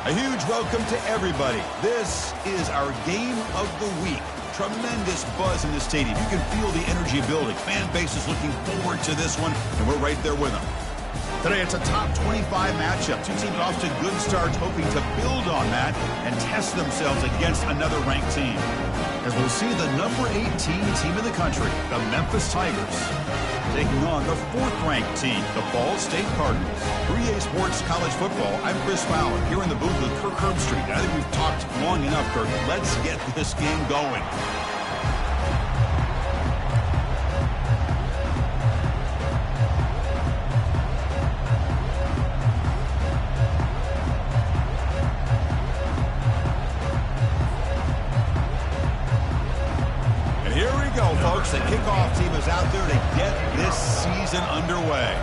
A huge welcome to everybody. This is our game of the week. Tremendous buzz in the stadium. You can feel the energy building. Fan base is looking forward to this one, and we're right there with them. Today, it's a top 25 matchup. Two teams off to good starts, hoping to build on that and test themselves against another ranked team. As we'll see the number 18 team in the country, the Memphis Tigers, taking on the 4th-ranked team, the Ball State Cardinals. 3A Sports College Football, I'm Chris Fowler, here in the booth with Kirk Herbstreit. I think we've talked long enough, Kirk. Let's get this game going. Folks, the kickoff team is out there to get this season underway.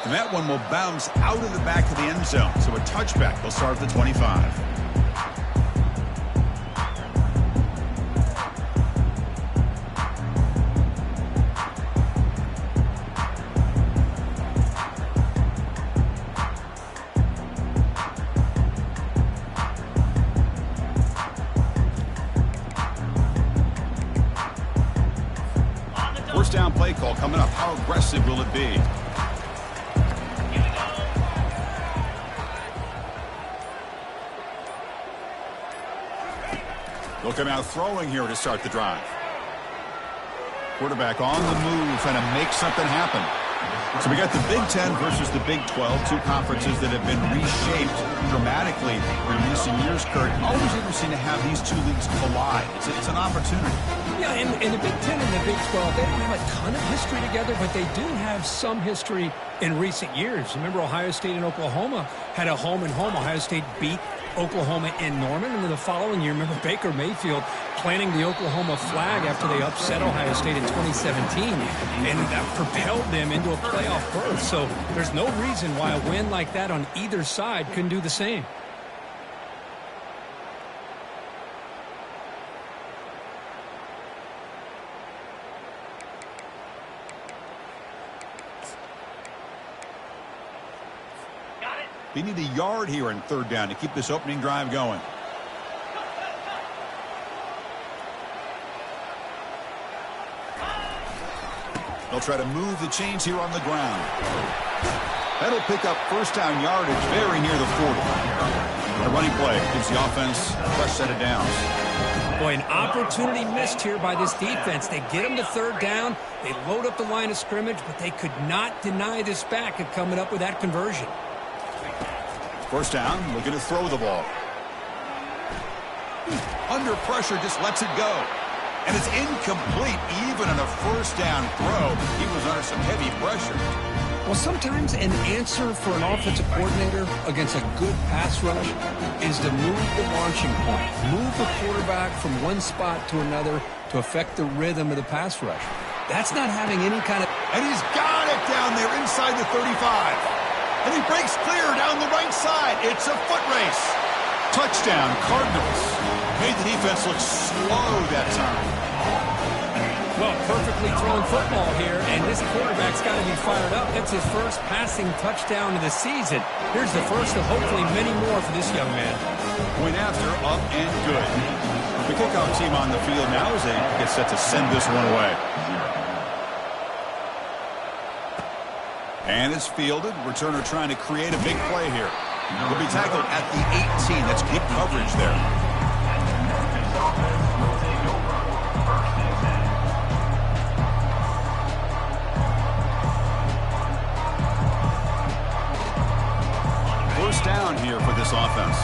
And that one will bounce out of the back of the end zone. So a touchback. They'll start at the 25. Down play call coming up. How aggressive will it be? Looking out throwing here to start the drive. Quarterback on the move, trying to make something happen. So we got the Big Ten versus the Big 12, two conferences that have been reshaped dramatically in recent years, Kurt. Always interesting to have these two leagues collide. It's an opportunity. Yeah, and the Big Ten and the Big 12, they don't have a ton of history together, but they do have some history in recent years. Remember, Ohio State and Oklahoma had a home-and-home. Ohio State beat Oklahoma in Norman, and then the following year, remember Baker Mayfield planting the Oklahoma flag after they upset Ohio State in 2017, and that propelled them into a playoff berth. So there's no reason why a win like that on either side couldn't do the same. They need a yard here in 3rd down to keep this opening drive going. They'll try to move the chains here on the ground. That'll pick up 1st down yardage very near the 40. The running play gives the offense a fresh set of downs. Boy, an opportunity missed here by this defense. They get them to 3rd down. They load up the line of scrimmage, but they could not deny this back of coming up with that conversion. 1st down, looking to throw the ball. Under pressure, just lets it go. And it's incomplete, even on a 1st down throw. He was under some heavy pressure. Well, sometimes an answer for an offensive coordinator against a good pass rush is to move the launching point. Move the quarterback from one spot to another to affect the rhythm of the pass rush. That's not having any kind of... And he's got it down there inside the 35. And he breaks clear down the right side. It's a foot race. Touchdown, Cardinals. Made the defense look slow that time. Well, perfectly thrown football here, and this quarterback's got to be fired up. That's his first passing touchdown of the season. Here's the first of hopefully many more for this young man. Point after, up and good. The kickoff team on the field now as they get set to send this one away. And it's fielded. Returner trying to create a big play here. He'll be tackled at the 18. That's good coverage there. First down here for this offense.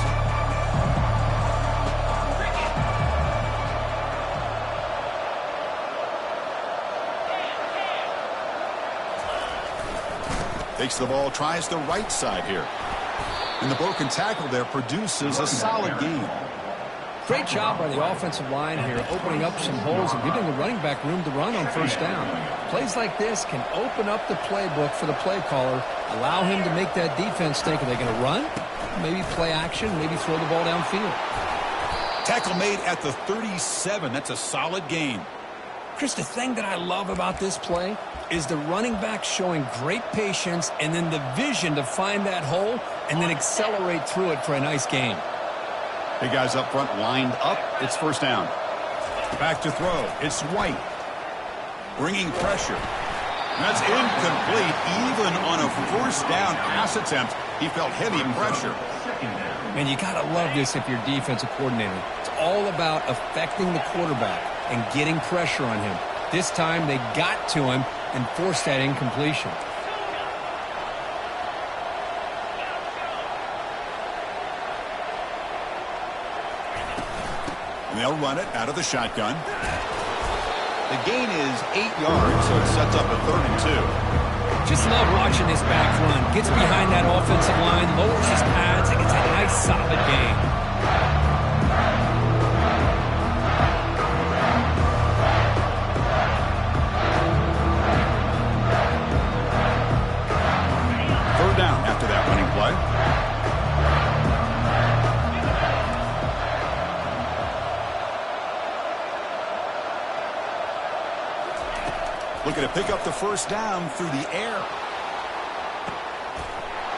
Takes the ball, tries the right side here. And the broken tackle there produces a solid gain. Great job by the offensive line here, opening up some holes and giving the running back room to run on 1st down. Plays like this can open up the playbook for the play caller, allow him to make that defense think, are they going to run? Maybe play action, maybe throw the ball downfield. Tackle made at the 37. That's a solid gain. Chris, the thing that I love about this play is the running back showing great patience and then the vision to find that hole and then accelerate through it for a nice gain. Big guys up front lined up. It's first down. Back to throw. It's White. Bringing pressure. That's incomplete. Even on a first down pass attempt, he felt heavy pressure. Man, you got to love this if you're a defensive coordinator. It's all about affecting the quarterback and getting pressure on him. This time they got to him and forced that incompletion. And they'll run it out of the shotgun. The gain is 8 yards, so it sets up a 3rd and 2. Just love watching this back run. Gets behind that offensive line, lowers his pads, and gets a nice solid gain. Third down after that running play. Looking to pick up the first down through the air.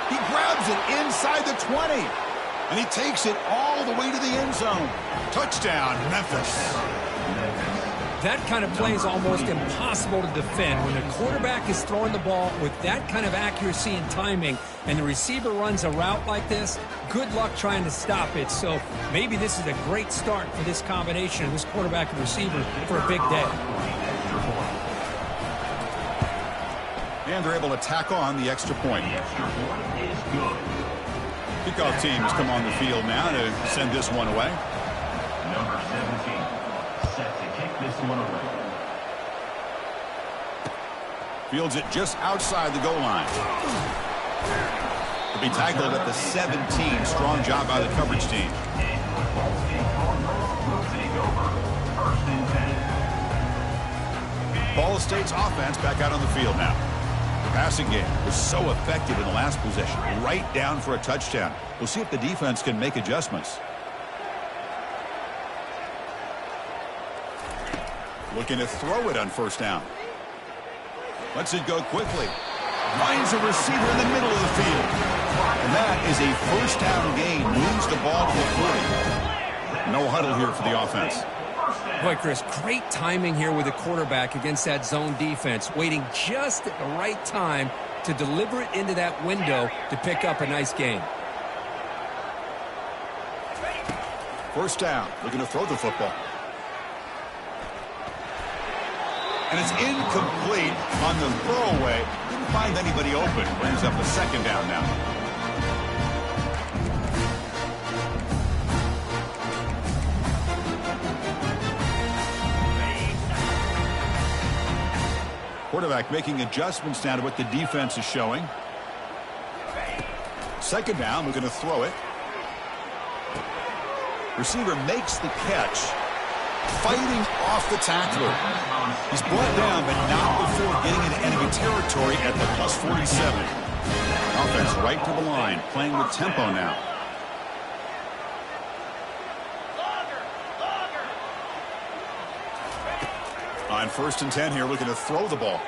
He grabs it inside the 20. And he takes it all the way to the end zone. Touchdown, Memphis. That kind of play is almost impossible to defend. When the quarterback is throwing the ball with that kind of accuracy and timing, and the receiver runs a route like this, good luck trying to stop it. So maybe this is a great start for this combination of this quarterback and receiver for a big day. And they're able to tack on the extra point. Kickoff teams come on the field now to send this one away. Number 17, set to kick this one away. Fields it just outside the goal line. To be tackled at the 17. Strong job by the coverage team. Ball State's offense back out on the field now. Passing game was so effective in the last possession, right down for a touchdown. We'll see if the defense can make adjustments. Looking to throw it on first down. Lets it go quickly. Finds a receiver in the middle of the field. And that is a first down gain. Moves the ball to the 40. No huddle here for the offense. Boy, Chris, great timing here with the quarterback against that zone defense, waiting just at the right time to deliver it into that window to pick up a nice gain. First down, looking to throw the football. And it's incomplete on the throwaway. Didn't find anybody open. Brings up a second down now. Quarterback making adjustments now to what the defense is showing. Second down, we're going to throw it. Receiver makes the catch. Fighting off the tackler. He's brought down, but not before getting into enemy territory at the plus 47. Offense right to the line, playing with tempo now. On 1st and 10 here, looking to throw the ball.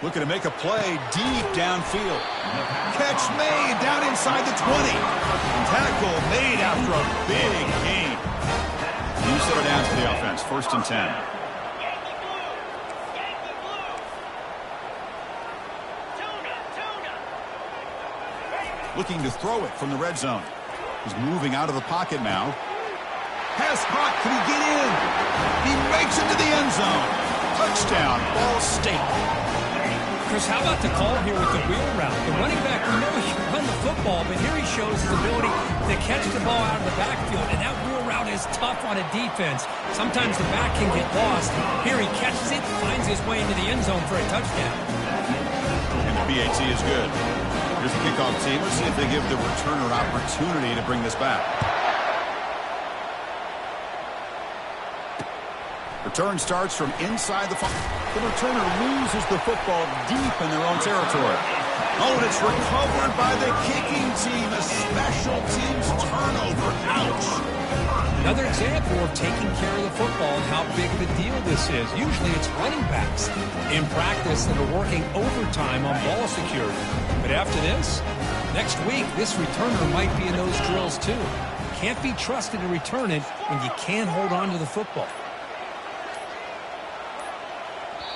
Looking to make a play deep downfield. Catch made down inside the 20. Tackle made after a big gain. New set of downs to the offense. 1st and 10. Looking to throw it from the red zone. He's moving out of the pocket now. Pass caught. Can he get in? He makes it to the end zone. Touchdown, Ball State. Chris, how about the call here with the wheel route? The running back, we know he can run the football, but here he shows his ability to catch the ball out of the backfield, and that wheel route is tough on a defense. Sometimes the back can get lost. Here he catches it, finds his way into the end zone for a touchdown. And the PAT is good. Here's the kickoff team. Let's see if they give the returner an opportunity to bring this back. Return starts from inside the... The returner loses the football deep in their own territory. Oh, and it's recovered by the kicking team. A special teams turnover. Ouch. Another example of taking care of the football and how this is. Usually it's running backs in practice that are working overtime on ball security. But after this, next week, this returner might be in those drills too. Can't be trusted to return it, and you can't hold on to the football.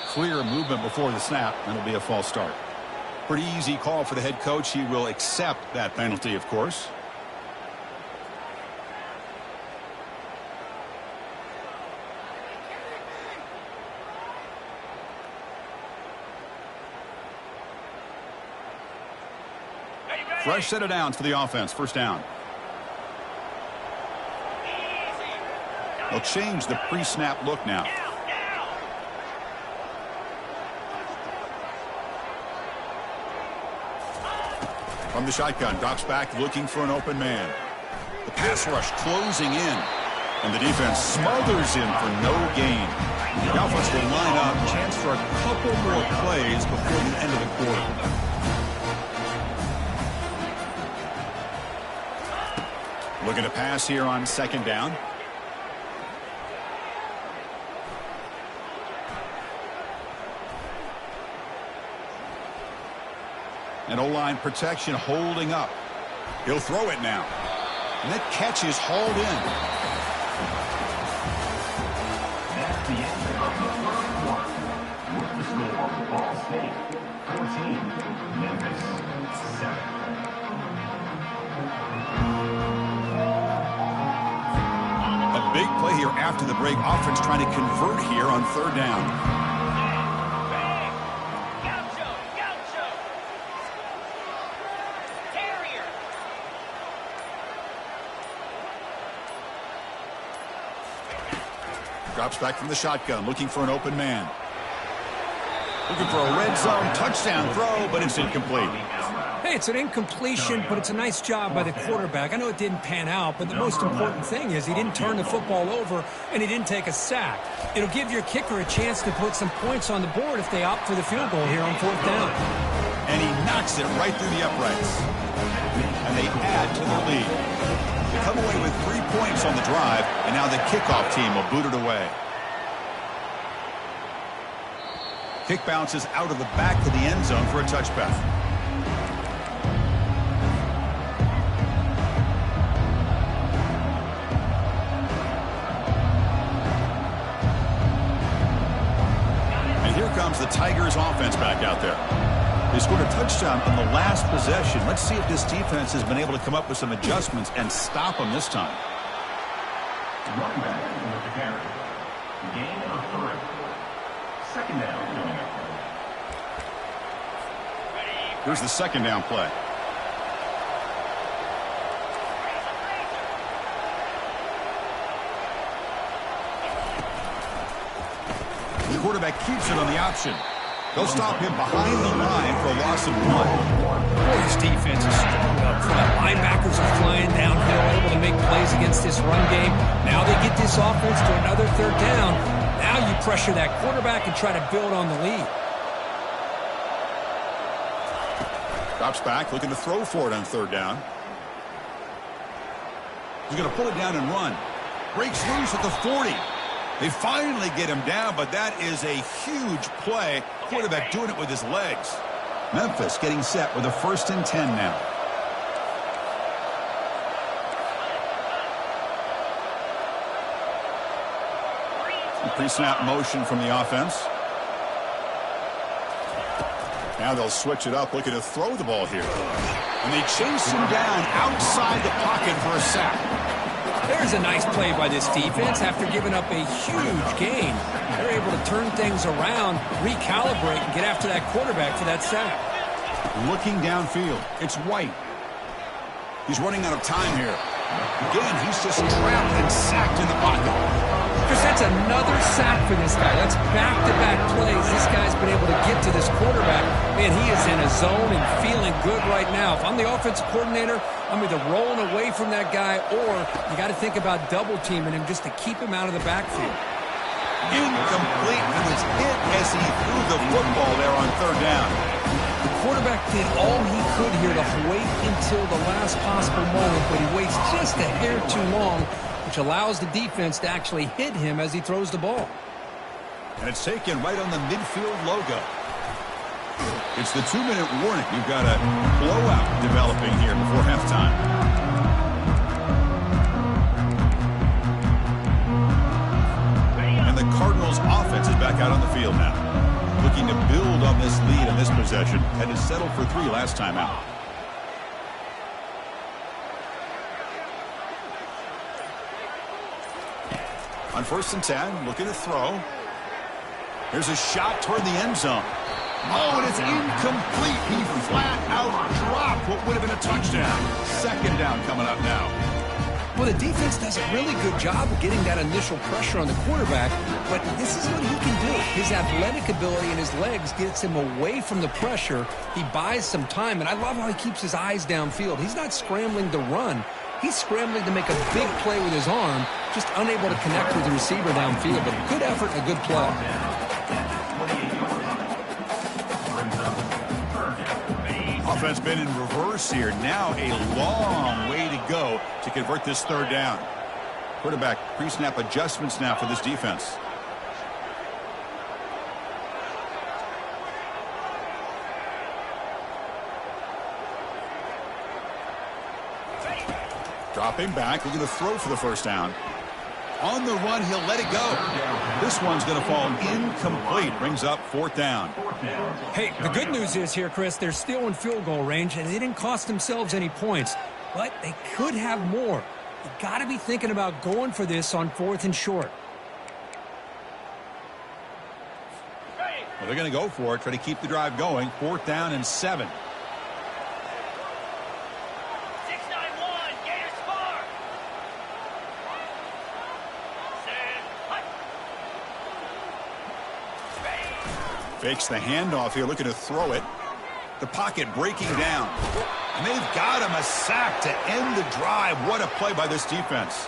Clear movement before the snap, and it'll be a false start. Pretty easy call for the head coach. He will accept that penalty, of course. Fresh set of downs for the offense. First down. They'll change the pre-snap look now. From the shotgun, drops back looking for an open man. The pass rush closing in. And the defense smothers him for no gain. The offense will line up. Chance for a couple more plays before the end of the quarter. Looking to pass here on second down. And O-line protection holding up. He'll throw it now. And that catch is hauled in. That's the end of the first quarter. With the score, Ball State 14, Memphis 7. A big play here after the break. Offense trying to convert here on third down. Drops back from the shotgun, looking for an open man. Looking for a red zone touchdown throw, but it's incomplete. Hey, it's an incompletion, but it's a nice job by the quarterback. I know it didn't pan out, but the most important thing is he didn't turn the football over and he didn't take a sack. It'll give your kicker a chance to put some points on the board if they opt for the field goal here on fourth down. And he knocks it right through the uprights. And they add to the lead. They come away with 3 points on the drive, and now the kickoff team will boot it away. Kick bounces out of the back of the end zone for a touchback. And here comes the Tigers offense back out there. They scored a touchdown on the last possession. Let's see if this defense has been able to come up with some adjustments and stop them this time. Running back with the carry. Gain of 3. Second down coming up. Here's the second down play. The quarterback keeps it on the option. They'll stop him behind the line for a loss of 1. Boy, this defense is strong up front. Linebackers are flying downhill, able to make plays against this run game. Now they get this offense to another third down. Now you pressure that quarterback and try to build on the lead. Drops back, looking to throw for it on third down. He's going to pull it down and run. Breaks loose at the 40. They finally get him down, but that is a huge play. Quarterback doing it with his legs. Memphis getting set with a 1st and 10 now. Pre-snap motion from the offense. Now they'll switch it up, looking to throw the ball here. And they chase him down outside the pocket for a sack. There's a nice play by this defense after giving up a huge gain. They're able to turn things around, recalibrate, and get after that quarterback for that sack. Looking downfield, it's White. He's running out of time here. Again, he's just trapped and sacked in the pocket. Chris, that's another sack for this guy. That's back-to-back plays. This guy's been able to get to this quarterback. Man, he is in a zone and feeling good right now. If I'm the offensive coordinator, I'm either rolling away from that guy or you got to think about double-teaming him just to keep him out of the backfield. Incomplete. He was hit as he threw the football there on third down. The quarterback did all he could here to wait until the last possible moment, but he waits just a hair too long, which allows the defense to actually hit him as he throws the ball. And it's taken right on the midfield logo. It's the 2-minute warning. You've got a blowout developing here before halftime. And the Cardinals offense is back out on the field now, looking to build on this lead in this possession. Had to settle for 3 last time out. On 1st and 10, looking to throw. Here's a shot toward the end zone. Oh, and it's incomplete. He flat out dropped what would have been a touchdown. 2nd down coming up now. Well, the defense does a really good job of getting that initial pressure on the quarterback, but this is what he can do. His athletic ability and his legs gets him away from the pressure. He buys some time, and I love how he keeps his eyes downfield. He's not scrambling to run. He's scrambling to make a big play with his arm, just unable to connect with the receiver downfield, but a good effort and a good play. Offense been in reverse here. Now a long way to go to convert this 3rd down. Quarterback pre-snap adjustments now for this defense. Dropping back, looking to throw for the 1st down. On the run, he'll let it go. This one's going to fall incomplete. Brings up 4th down. Hey, the good news is here, Chris, they're still in field goal range, and they didn't cost themselves any points. But they could have more. You got to be thinking about going for this on 4th and short. Well, they're going to go for it, try to keep the drive going. 4th down and 7. Fakes the handoff here, looking to throw it. The pocket breaking down. And they've got him a sack to end the drive. What a play by this defense.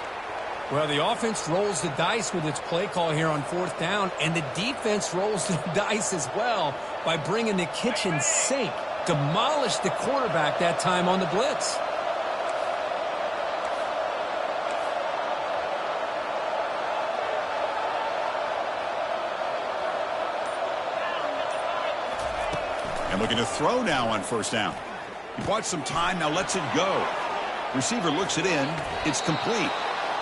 Well, the offense rolls the dice with its play call here on 4th down, and the defense rolls the dice as well by bringing the kitchen sink. Demolished the quarterback that time on the blitz. And looking to throw now on 1st down. He bought some time, now lets it go. Receiver looks it in. It's complete.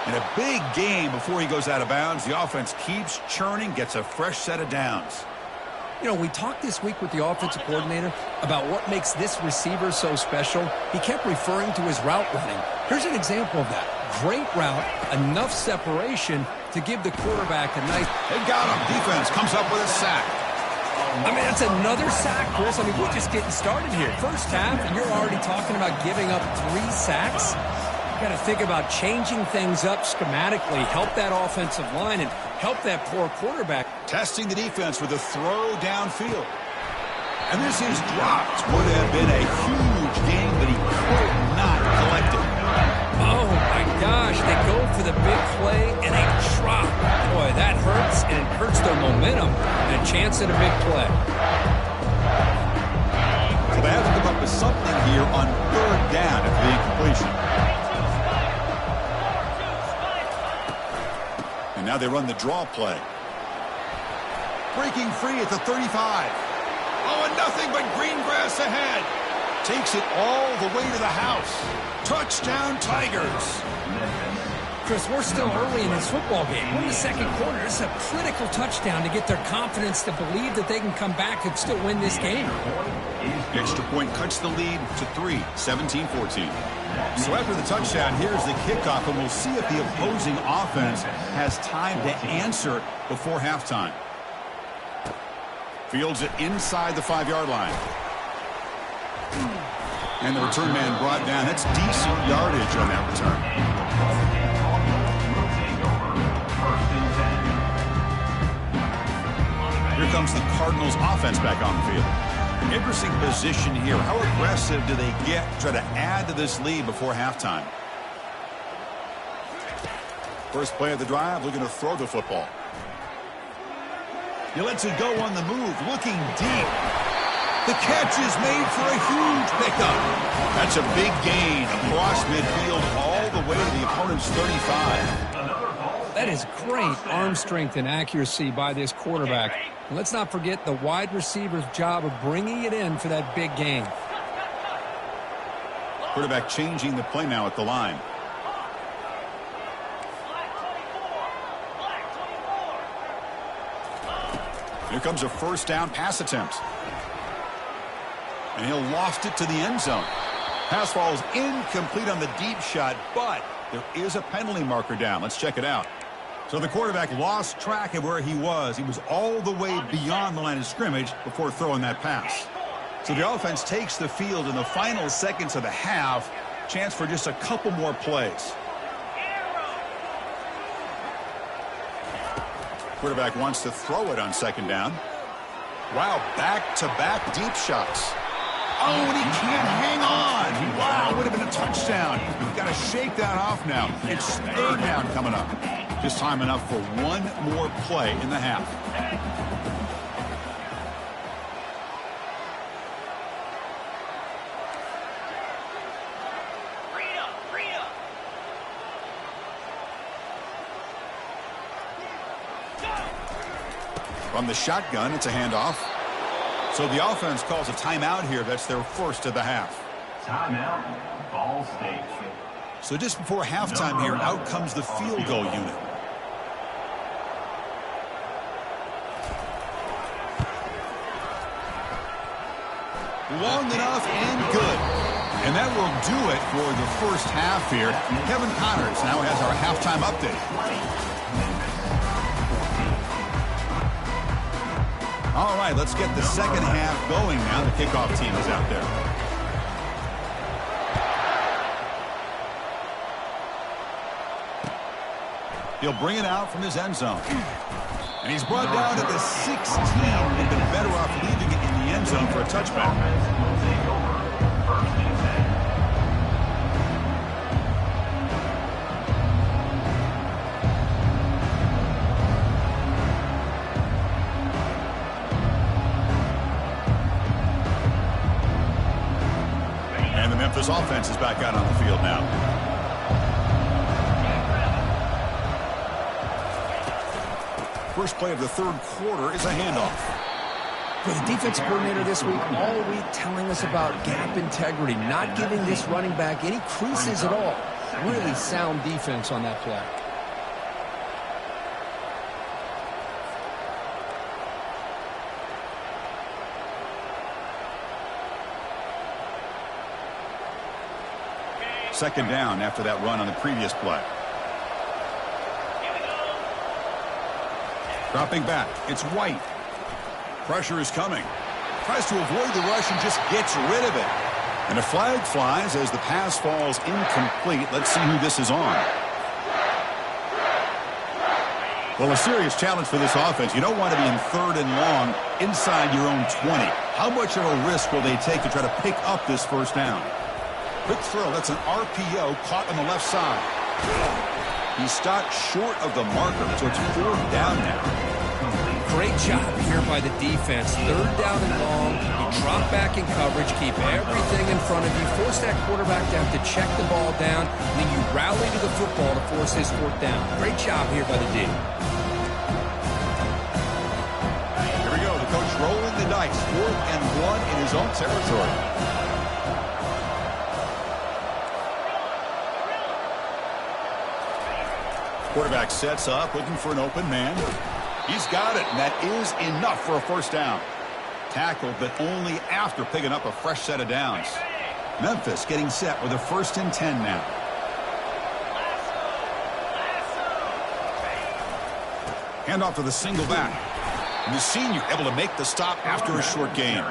And a big game before he goes out of bounds. The offense keeps churning, gets a fresh set of downs. You know, we talked this week with the offensive coordinator about what makes this receiver so special. He kept referring to his route running. Here's an example of that. Great route, enough separation to give the quarterback a nice... They got him. Defense comes up with a sack. I mean, that's another sack, Chris. I mean, we're just getting started here. 1st half, and you're already talking about giving up 3 sacks. You got to think about changing things up schematically, help that offensive line, and help that poor quarterback. Testing the defense with a throw downfield. And this is dropped. Would have been a huge game, but he could not collect it. Oh, my gosh. They go for the big play, and they drop. Boy, that hurts, and it hurts their momentum and a chance at a big play. So they have to come up with something here on 3rd down at the incompletion. And now they run the draw play. Breaking free at the 35. Oh, and nothing but green grass ahead. Takes it all the way to the house. Touchdown, Tigers. Chris, we're still early in this football game. We're in the 2nd quarter. It's a critical touchdown to get their confidence to believe that they can come back and still win this game. Extra point cuts the lead to 3, 17-14. So after the touchdown, here's the kickoff, and we'll see if the opposing offense has time to answer before halftime. Fields it inside the 5-yard line. And the return man brought down. That's decent yardage on that return. Here comes the Cardinals offense back on the field. Interesting position here. How aggressive do they get to try to add to this lead before halftime? First play of the drive, looking to throw the football. He lets it go on the move, looking deep. The catch is made for a huge pickup. That's a big gain across midfield all the way to the opponent's 35. That is great arm strength and accuracy by this quarterback. And let's not forget the wide receiver's job of bringing it in for that big gain. Quarterback changing the play now at the line. Here comes a first down pass attempt. And he'll loft it to the end zone. Pass falls incomplete on the deep shot, but there is a penalty marker down. Let's check it out. So the quarterback lost track of where he was. He was all the way beyond the line of scrimmage before throwing that pass. So the offense takes the field in the final seconds of the half. Chance for just a couple more plays. Quarterback wants to throw it on second down. Wow, back-to-back deep shots. Oh, and he can't hang on. Wow, would have been a touchdown. We've got to shake that off now. It's third down coming up. Just time enough for one more play in the half. From the shotgun, it's a handoff. So the offense calls a timeout here. That's their first of the half. Timeout, Ball State. So just before halftime here, out comes the field goal unit. Long enough and good. And that will do it for the first half here. Kevin Connors now has our halftime update. All right, let's get the second half going now. The kickoff team is out there. He'll bring it out from his end zone. And he's brought down at the 16. He'd been better off leaving it in the end zone for a touchback. And the Memphis offense is back out on the field now. First play of the third quarter is a handoff. For the defensive coordinator this week, all week telling us about gap integrity, not giving this running back any creases at all. Really sound defense on that play. Second down after that run on the previous play. Dropping back, it's White. Pressure is coming. Tries to avoid the rush and just gets rid of it. And a flag flies as the pass falls incomplete. Let's see who this is on. Well, a serious challenge for this offense. You don't want to be in third and long inside your own 20. How much of a risk will they take to try to pick up this first down? Quick throw. That's an RPO caught on the left side. He stopped short of the marker, so it's fourth down now. Great job here by the defense. Third down and long. You drop back in coverage, keep everything in front of you, force that quarterback to have to check the ball down, and then you rally to the football to force his fourth down. Great job here by the D. Here we go. The coach rolling the dice. 4th and 1 in his own territory. Quarterback sets up, looking for an open man. He's got it, and that is enough for a first down. Tackled, but only after picking up a fresh set of downs. Memphis getting set with a 1st and 10 now. Handoff to the single back. And the senior able to make the stop after a short gain.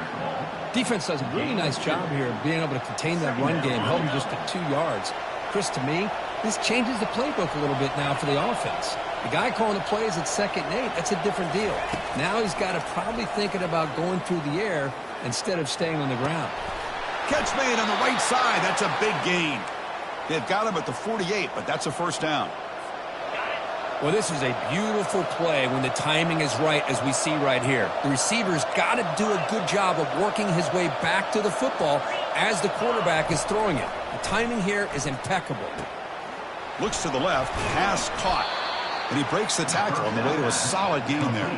Defense does a really nice job here of being able to contain that run game, held him just to 2 yards. Chris, to me, this changes the playbook a little bit now for the offense. The guy calling the plays at 2nd and 8, that's a different deal. Now he's got to probably thinking about going through the air instead of staying on the ground. Catch made on the right side. That's a big gain. They've got him at the 48, but that's a first down. Well, this is a beautiful play when the timing is right, as we see right here. The receiver's got to do a good job of working his way back to the football as the quarterback is throwing it. The timing here is impeccable. Looks to the left, pass caught. And he breaks the tackle on the way to a solid gain there.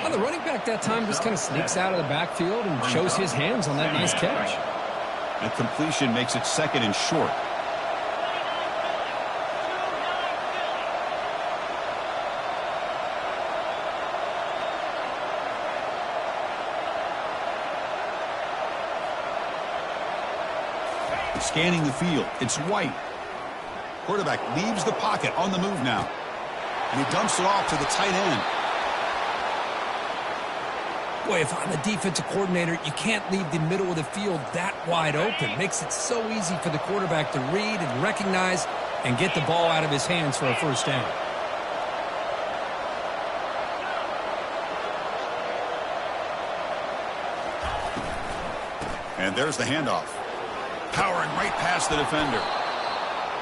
Well, the running back that time just kind of sneaks out of the backfield and shows his hands on that nice catch. That completion makes it 2nd and short. Scanning the field. It's White. Quarterback leaves the pocket on the move now. And he dumps it off to the tight end. Boy, if I'm a defensive coordinator, you can't leave the middle of the field that wide open. Makes it so easy for the quarterback to read and recognize and get the ball out of his hands for a first down. And there's the handoff. Powering right past the defender.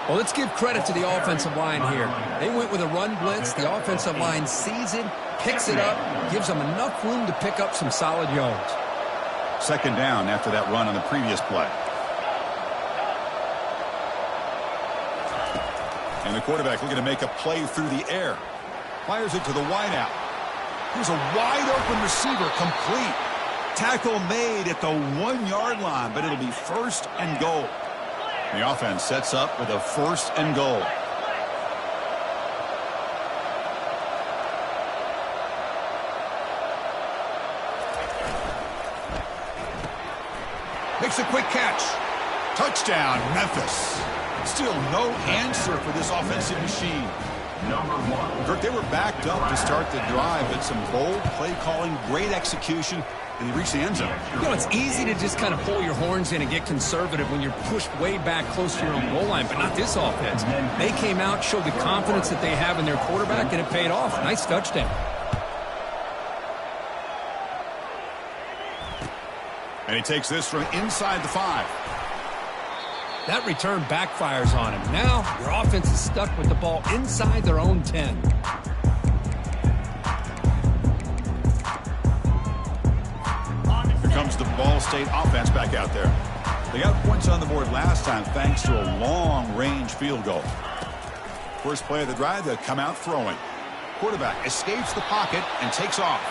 Well, let's give credit to the offensive line here. They went with a run blitz. The offensive line sees it, picks it up, gives them enough room to pick up some solid yards. 2nd down after that run on the previous play. And the quarterback looking to make a play through the air. Fires it to the wideout. Here's a wide open receiver, complete. Tackle made at the 1-yard line, but it'll be 1st and goal. The offense sets up with a 1st and goal. Makes a quick catch. Touchdown, Memphis. Still no answer for this offensive machine. Kirk, they were backed up to start the drive, but some bold play calling, great execution, and they reached the end zone. You know, it's easy to just kind of pull your horns in and get conservative when you're pushed way back close to your own goal line, but not this offense. They came out, showed the confidence that they have in their quarterback, and it paid off. Nice touchdown. And he takes this from inside the 5. That return backfires on him. Now your offense is stuck with the ball inside their own 10. Here comes the Ball State offense back out there. They got points on the board last time thanks to a long-range field goal. First play of the drive, they'll come out throwing. Quarterback escapes the pocket and takes off.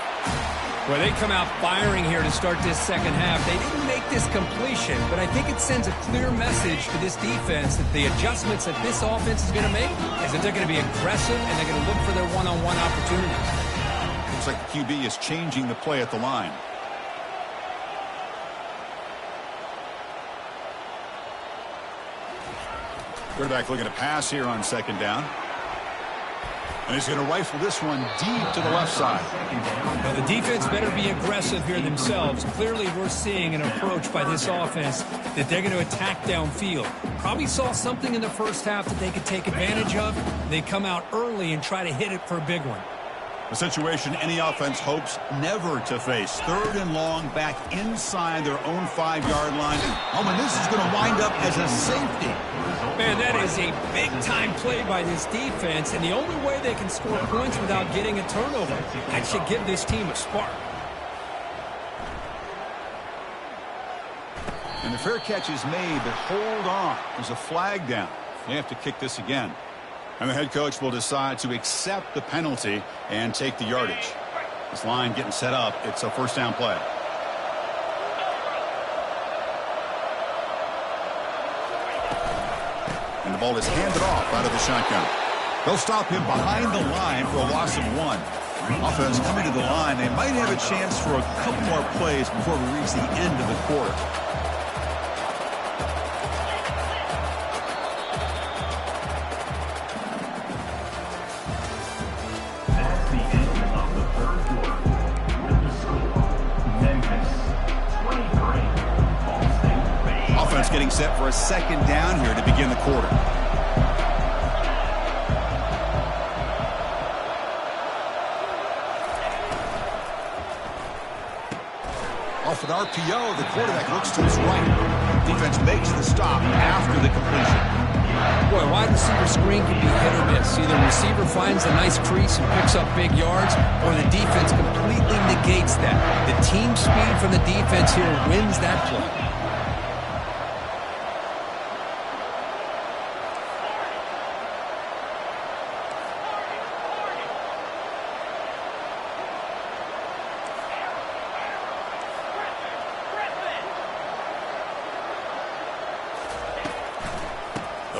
Well, they come out firing here to start this second half. They didn't make this completion, but I think it sends a clear message to this defense that the adjustments that this offense is going to make is that they're going to be aggressive and they're going to look for their one-on-one opportunities. Looks like the QB is changing the play at the line. Quarterback looking to pass here on 2nd down. And he's going to rifle this one deep to the left side. Well, the defense better be aggressive here themselves. Clearly, we're seeing an approach by this offense that they're going to attack downfield. Probably saw something in the first half that they could take advantage of. They come out early and try to hit it for a big one. A situation any offense hopes never to face. 3rd and long back inside their own 5-yard line. Oh, and this is going to wind up as a safety. Man, that is a big-time play by this defense, and the only way they can score points without getting a turnover. That should give this team a spark. And the fair catch is made, but hold on. There's a flag down. They have to kick this again. And the head coach will decide to accept the penalty and take the yardage. This line getting set up. It's a 1st down play. And the ball is handed off out of the shotgun. They'll stop him behind the line for a loss of 1. Offense coming to the line. They might have a chance for a couple more plays before we reach the end of the quarter. That's the end of the 3rd quarter. With the score, Memphis 23, Ball State. Offense getting set for a 2nd down here to begin the quarter. Off an RPO, the quarterback looks to his right. Defense makes the stop after the completion. Boy, wide receiver screen can be hit or miss. Either receiver finds a nice crease and picks up big yards, or the defense completely negates that. The team speed from the defense here wins that play.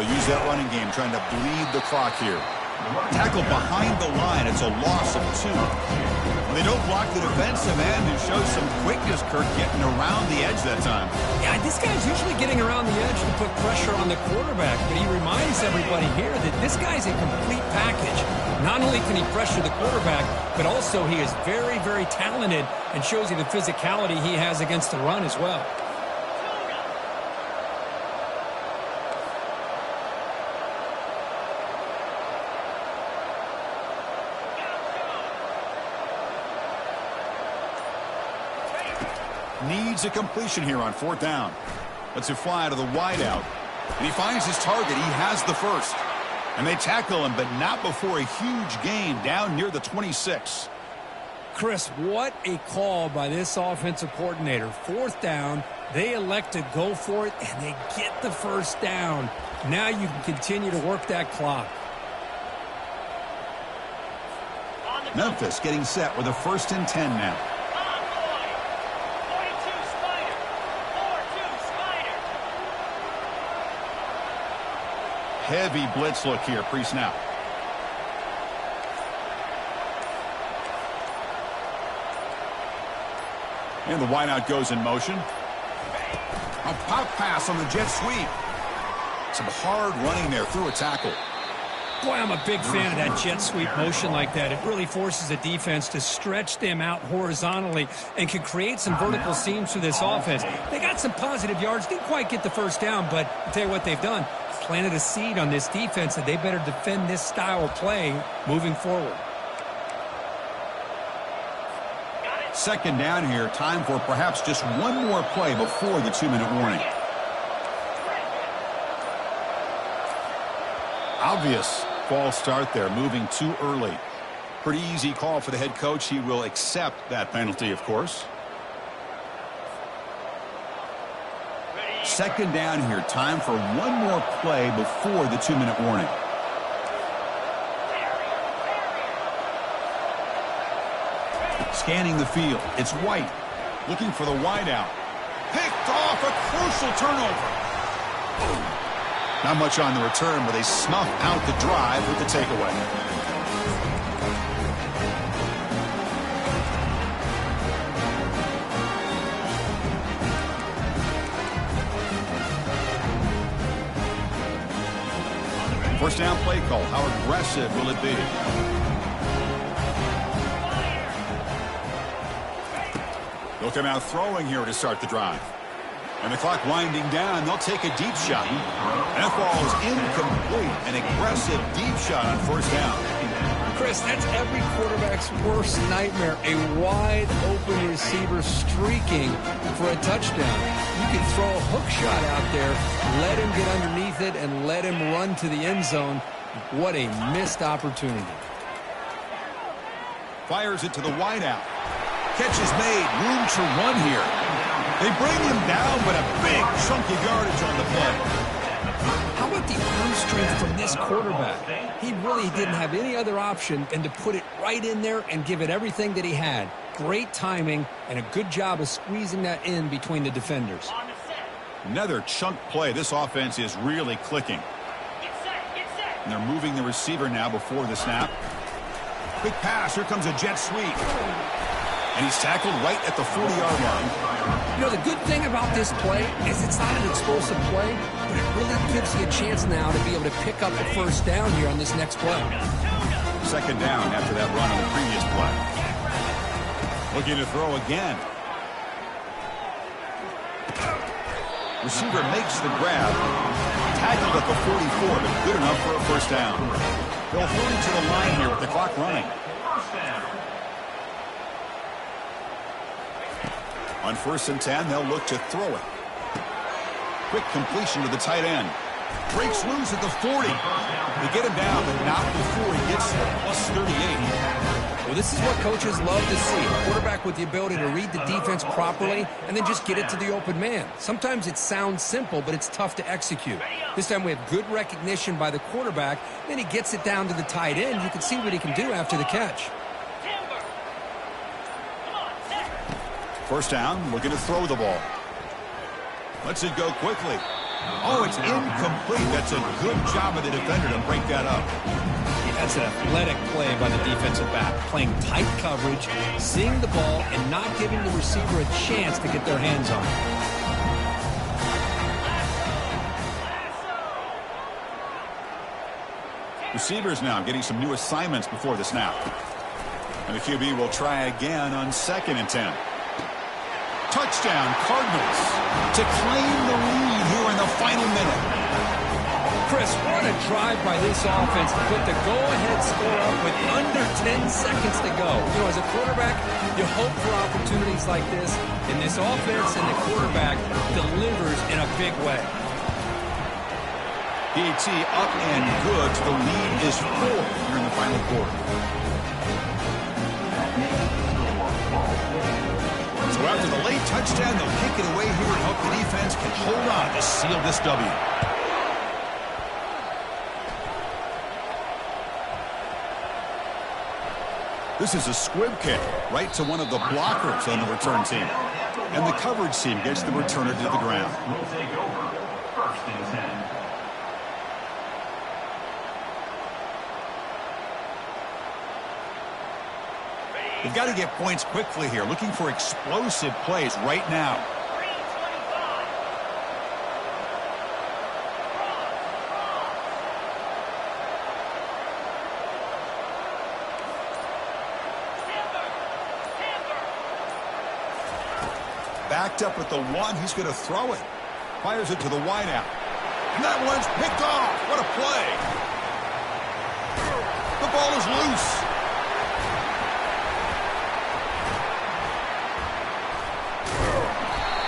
They'll use that running game, trying to bleed the clock here. Tackle behind the line. It's a loss of 2. When they don't block the defensive end, it shows some quickness, Kirk, getting around the edge that time. Yeah, this guy's usually getting around the edge to put pressure on the quarterback, but he reminds everybody here that this guy's a complete package. Not only can he pressure the quarterback, but also he is very, very talented and shows you the physicality he has against the run as well. Needs a completion here on 4th down. Lets it fly to the wideout. And he finds his target. He has the first. And they tackle him, but not before a huge gain down near the 26. Chris, what a call by this offensive coordinator. 4th down, they elect to go for it, and they get the first down. Now you can continue to work that clock. Memphis getting set with a 1st and 10 now. Heavy blitz look here, pre-snap. And the wideout goes in motion. A pop pass on the jet sweep. Some hard running there through a tackle. Boy, I'm a big fan of that jet sweep motion like that. It really forces a defense to stretch them out horizontally and can create some vertical seams for this offense. They got some positive yards. Didn't quite get the first down, but I'll tell you what they've done. Planted a seed on this defense that they better defend this style of play moving forward. 2nd down here. Time for perhaps just one more play before the 2-minute warning. Obvious false start there, moving too early. Pretty easy call for the head coach. He will accept that penalty, of course. 2nd down here. Time for one more play before the 2-minute warning. Scanning the field. It's White. Looking for the wideout. Picked off, a crucial turnover. Not much on the return, but they snuff out the drive with the takeaway. First down play call. How aggressive will it be? They'll come out throwing here to start the drive. And the clock winding down. They'll take a deep shot. And that ball is incomplete. An aggressive deep shot on 1st down. Chris, that's every quarterback's worst nightmare. A wide open receiver streaking for a touchdown. You can throw a hook shot out there, let him get underneath it, and let him run to the end zone. What a missed opportunity. Fires it to the wideout. Catch is made. Room to run here. They bring him down, but a big chunk of yardage on the play. How about the arm strength from this quarterback? He really didn't have any other option than to put it right in there and give it everything that he had. Great timing and a good job of squeezing that in between the defenders. Another chunk play. This offense is really clicking. And they're moving the receiver now before the snap. Quick pass. Here comes a jet sweep. And he's tackled right at the 40-yard line. You know, the good thing about this play is it's not an explosive play, but it really gives you a chance now to be able to pick up the first down here on this next play. 2nd down after that run on the previous play. Looking to throw again. Receiver makes the grab. Tackled at the 44, but good enough for a first down. They'll throw him to the line here with the clock running. On 1st and 10, they'll look to throw it. Quick completion to the tight end. Breaks loose at the 40. They get him down, but not before he gets plus 38. Well, this is what coaches love to see. A quarterback with the ability to read the defense properly and then just get it to the open man. Sometimes it sounds simple, but it's tough to execute. This time we have good recognition by the quarterback. Then he gets it down to the tight end. You can see what he can do after the catch. First down, looking to throw the ball. Lets it go quickly. Oh, it's incomplete. That's a good job of the defender to break that up. That's an athletic play by the defensive back. Playing tight coverage, seeing the ball, and not giving the receiver a chance to get their hands on it. Receivers now getting some new assignments before the snap. And the QB will try again on 2nd and 10. Touchdown, Cardinals, to claim the lead here in the final minute. Chris, what a drive by this offense to put the go-ahead score up with under 10 seconds to go. You know, as a quarterback, you hope for opportunities like this, and this offense and the quarterback delivers in a big way. PAT up and good. The lead is 4 here in the final quarter. So after the late touchdown, they'll kick it away here and hope the defense can hold on to seal this W. This is a squib kick right to one of the blockers on the return team. And the coverage team gets the returner to the ground. Will take over. 1st and 10. They've got to get points quickly here, looking for explosive plays right now. Backed up at the 1, he's going to throw it. Fires it to the wideout. And that one's picked off. What a play. The ball is loose.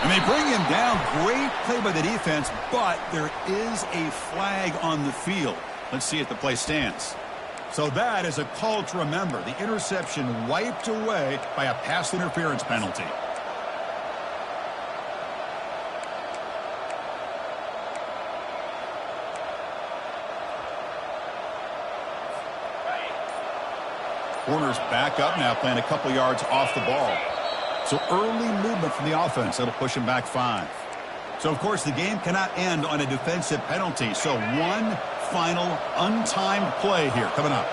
And they bring him down. Great play by the defense, but there is a flag on the field. Let's see if the play stands. So that is a call to remember. The interception wiped away by a pass interference penalty. Corners back up now, playing a couple yards off the ball. So early movement from the offense. That'll push him back 5. So, of course, the game cannot end on a defensive penalty. So one final untimed play here coming up.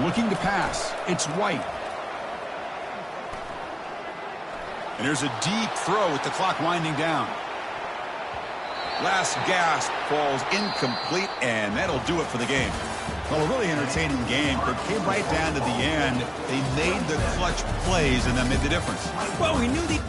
Looking to pass. It's White. And there's a deep throw with the clock winding down. Last gasp falls incomplete, and that'll do it for the game. Well, a really entertaining game. It came right down to the end. They made the clutch plays, and that made the difference. Well, we knew the